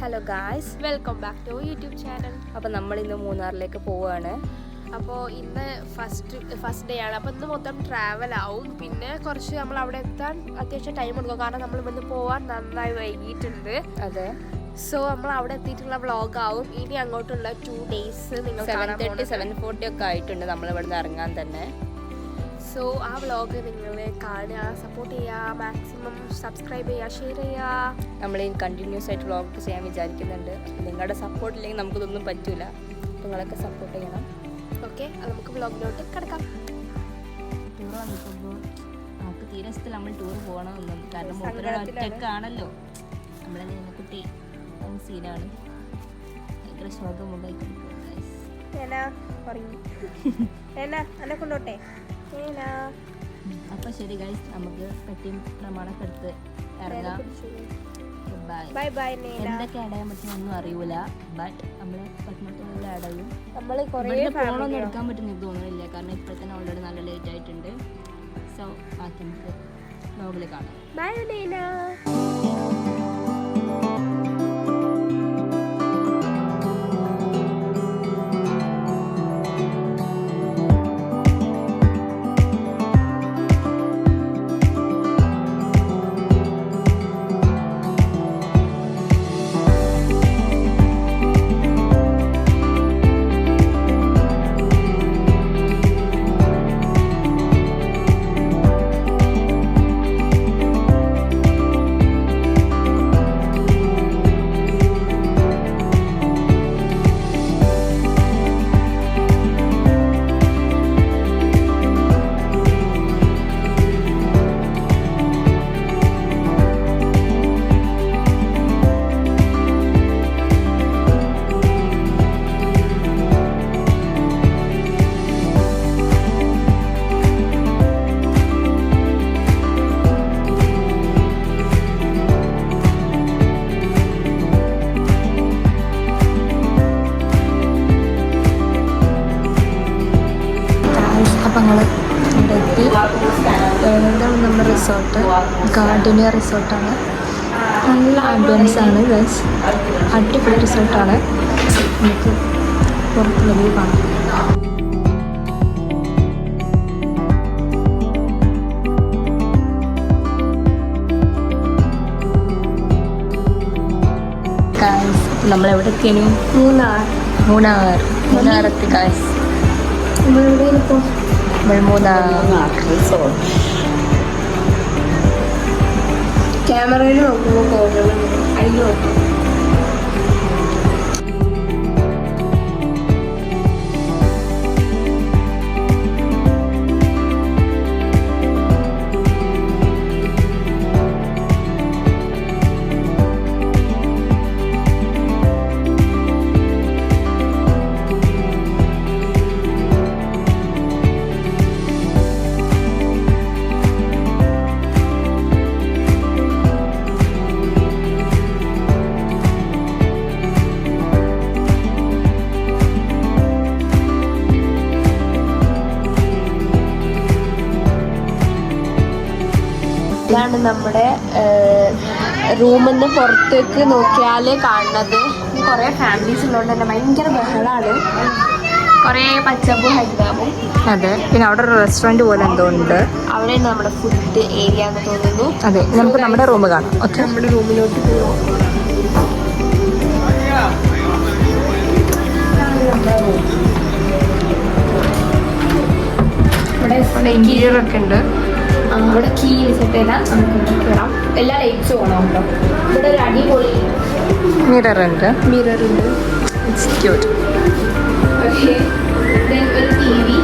Hello guys, welcome back to YouTube channel. അപ്പോൾ നമ്മളിന്ന് മൂന്നാറിലേക്ക് പോവുകയാണ്. അപ്പോൾ ഇന്ന് ഫസ്റ്റ് ഡേ ആണ്. അപ്പോൾ ഇന്ന് മൊത്തം ട്രാവൽ ആവും. പിന്നെ കുറച്ച് നമ്മൾ അവിടെ എത്താൻ അത്യാവശ്യം ടൈം എടുക്കും. കാരണം നമ്മൾ ഇവിടുന്ന് പോകാൻ നന്നായി വൈകിയിട്ടുണ്ട്. അതെ, സോ നമ്മൾ അവിടെ എത്തിയിട്ടുള്ള വ്ളോഗ് ആവും. ഇനി അങ്ങോട്ടുള്ള 2 days നിങ്ങൾ 7:30 7:40 ഒക്കെ ആയിട്ടുണ്ട് നമ്മൾ ഇവിടുന്ന് ഇറങ്ങാൻ തന്നെ. സോ ആ വ്ളോഗ് നിങ്ങൾ കാണുക, സപ്പോർട്ട് ചെയ്യുക, മാക്സിമം സബ്സ്ക്രൈബ് ചെയ്യുക, ഷെയർ ചെയ്യുക. നമ്മൾ കണ്ടിന്യൂസ് ആയിട്ട് വ്ളോഗ് ചെയ്യാൻ വിചാരിക്കുന്നുണ്ട്. നിങ്ങളുടെ സപ്പോർട്ട് ഇല്ലെങ്കിൽ നമുക്കിതൊന്നും പറ്റില്ല. നിങ്ങളൊക്കെ സപ്പോർട്ട് ചെയ്യണം. ഓക്കെ, അത് നമുക്ക് വ്ളോഗിലോട്ട് കിടക്കാം. ടൂർ വന്നിപ്പോൾ നമുക്ക് തീരെ ഇഷ്ടം നമ്മൾ ടൂർ പോകണമെന്നും. കാരണം ഒറ്റക്കാണല്ലോ നമ്മളെ കുട്ടി സീനാണ്. ഭയങ്കര ശോകമുണ്ടായിട്ട് എന്നെ കൊണ്ടോട്ടെ. അപ്പോൾ ശരി ഗൈസ്, നമുക്ക് പെട്ടിയും പ്രമാണമൊക്കെ എടുത്ത് ഇറങ്ങാം. Bye bye. എന്തൊക്കെ അടയാൻ പറ്റുമെന്നൊന്നും അറിയൂല, ബട്ട് നമ്മൾ പട്ടണത്തിലുള്ള അടയും. നമ്മൾ ഫോണൊന്നും എടുക്കാൻ പറ്റുന്ന എനിക്ക് തോന്നുന്നില്ല, കാരണം ഇപ്പോൾ തന്നെ ഓൾറെഡി നല്ല ലേറ്റ് ആയിട്ടുണ്ട്. സോ ബാക്കി നമുക്ക് വ്ളോഗിൽ കാണാം. ബൈ നീന. അപ്പം ഞങ്ങൾ ഇവിടെ എത്തി. എന്താണ് നമ്മുടെ റിസോർട്ട്? ഗാർഡനിയ റിസോർട്ടാണ്. നല്ല ആംബിയൻസ് ആണ് ഗൈസ്, അടിപൊളി റിസോർട്ടാണ്. നമുക്ക് പുറത്തുള്ള വ്യൂ കാണാം. ഗൈസ് നമ്മളെവിടെ എത്തിയു? മൂന്നാറെത്തി ഗൈസ്. ക്യാമറയിൽ നോക്കുമ്പോൾ പോകുന്നത് അതിൽ നോക്കും. ഇതാണ് നമ്മുടെ റൂമിൽ നിന്ന് പുറത്തേക്ക് നോക്കിയാൽ കാണുന്നത്. കുറേ ഫാമിലീസ് ഉള്ളതുകൊണ്ട് തന്നെ ഭയങ്കര ബഹളമാണ്. കുറേ പച്ചപ്പും ഹരിതാപും. അതെ, പിന്നെ അവിടെ ഒരു റെസ്റ്റോറൻറ്റ് പോലെ എന്തോ ഉണ്ട്. അവിടെയാണ് നമ്മുടെ ഫുഡ് ഏരിയ എന്ന് തോന്നുന്നു. അതെ, നമുക്ക് നമ്മുടെ റൂം കാണാം. ഓക്കെ, നമ്മുടെ റൂമിലോട്ട് പോകാം. ഇവിടെ ഇന്റീരിയർ ഒക്കെ ഉണ്ട്. അവിടെ കീ സെറ്റ് ചെയ്താൽ നമുക്ക് കയറാം. എല്ലാ ലൈറ്റ്സും ഓണം കേട്ടോ. ഇവിടെ ഒരു അടിപൊളി മിറർ ഉണ്ട്. It's cute. ഓക്കെ, ഒരു ടി വി.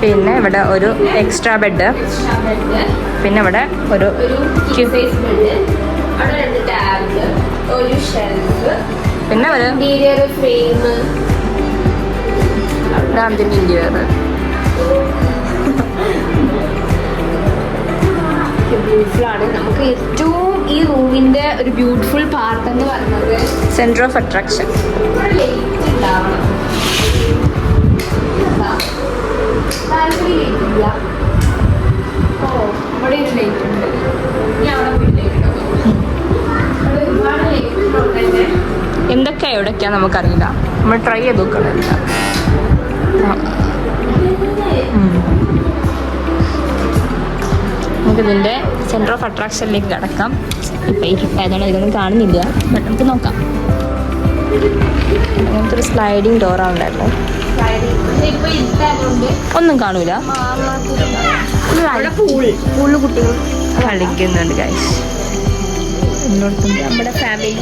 പിന്നെ ഇവിടെ ഒരു എക്സ്ട്രാ ബെഡ്. പിന്നെ ഇവിടെ ഒരു സൈസ് ബെഡ്. അവിടെ 2 ടാബ്, ഒരു ഷെൽഫ്, പിന്നെ ഒരു ഇന്റീരിയർ ഫ്രെയിം. അതിൻ്റെ ഇന്റീരിയർ ബ്യൂട്ടിഫുൾ ആണ്. നമുക്ക് ഏറ്റവും ഈ റൂമിന്റെ ഒരു ബ്യൂട്ടിഫുൾ പാർട്ട് എന്ന് പറയുന്നത് സെന്റർ ഓഫ് അട്രാക്ഷൻ. ലൈറ്റ് ഉണ്ടാവണം. ലൈറ്റ് ഇല്ല. ഓ, ഇവിടെ ഒരു ലൈറ്റ് ഉണ്ട്. ഞാൻ അവിടെ പോയി ലൈറ്റ് പക്ഷേ എവിടേക്കാന്ന് നമുക്കറിയില്ല. നമ്മൾ ട്രൈ ചെയ്ത് നോക്കണില്ല. നമുക്കിതിൻ്റെ സെൻറ്റർ ഓഫ് അട്രാക്ഷനിലേക്ക് കിടക്കാം. ഇപ്പം ഇരുട്ടായതുകൊണ്ട് ഇതൊന്നും കാണുന്നില്ല, ബട്ട് നമുക്ക് നോക്കാം. അങ്ങനത്തെ ഒരു സ്ലൈഡിങ് ഡോറാണ് ഉണ്ടായിരുന്നത്. ഒന്നും കാണൂല. പൂള് കുട്ടികൾ കളിക്കുന്നുണ്ട് ഗൈസ്. നമ്മുടെ ഫാമിലി.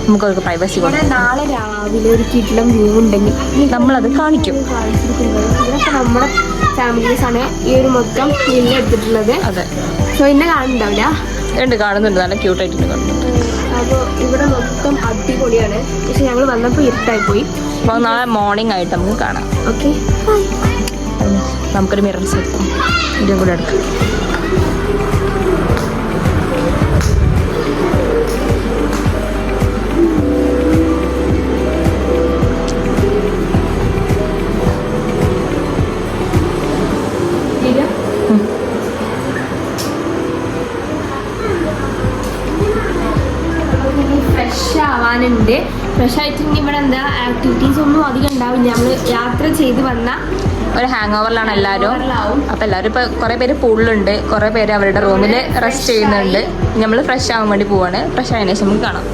നമുക്കൊരു പ്രൈവസി കൊടുക്കാം. നാളെ രാവിലെ ഒരു കിടിലം വ്യൂ ഉണ്ടെങ്കിൽ നമ്മളത് കാണിക്കും. ഇതൊക്കെ നമ്മുടെ ഫാമിലീസ് ആണ് ഈ ഒരു മൊത്തം വീട്ടിൽ എടുത്തിട്ടുള്ളത്. അതെ. സോ ഇന്നെ കാണുന്നുണ്ടാവില്ല. കാണുന്നുണ്ട്, നല്ല ക്യൂട്ടായിട്ട് കാണുന്നുണ്ട്. അപ്പോൾ ഇവിടെ മൊത്തം അടിപൊളിയാണ്. പക്ഷെ ഞങ്ങൾ വന്നപ്പോൾ ഇരുട്ടായി പോയി. അപ്പോൾ നാളെ മോർണിംഗ് ആയിട്ട് നമുക്ക് കാണാം. ഓക്കെ, നമുക്കൊരു മിറർ സെറ്റും ഇതും കൂടെ എടുക്കാം. ഫ്രഷ് ആവാനുണ്ട്. ഫ്രഷ് ആയിട്ട് ഇവിടെ എന്താ ആക്ടിവിറ്റീസ് ഒന്നും അധികം ഉണ്ടാവില്ല. നമ്മൾ യാത്ര ചെയ്ത് വന്ന ഒരു ഹാങ് ഓവറിലാണ് എല്ലാവരും. അപ്പോൾ എല്ലാവരും ഇപ്പോൾ കുറേ പേര് പൂളിലുണ്ട്, കുറേ പേര് അവരുടെ റൂമിൽ റെസ്റ്റ് ചെയ്യുന്നുണ്ട്. നമ്മൾ ഫ്രഷ് ആവാൻ വേണ്ടി പോവാണ്. ഫ്രഷ് ആയതിനു ശേഷം നമുക്ക് കാണാം.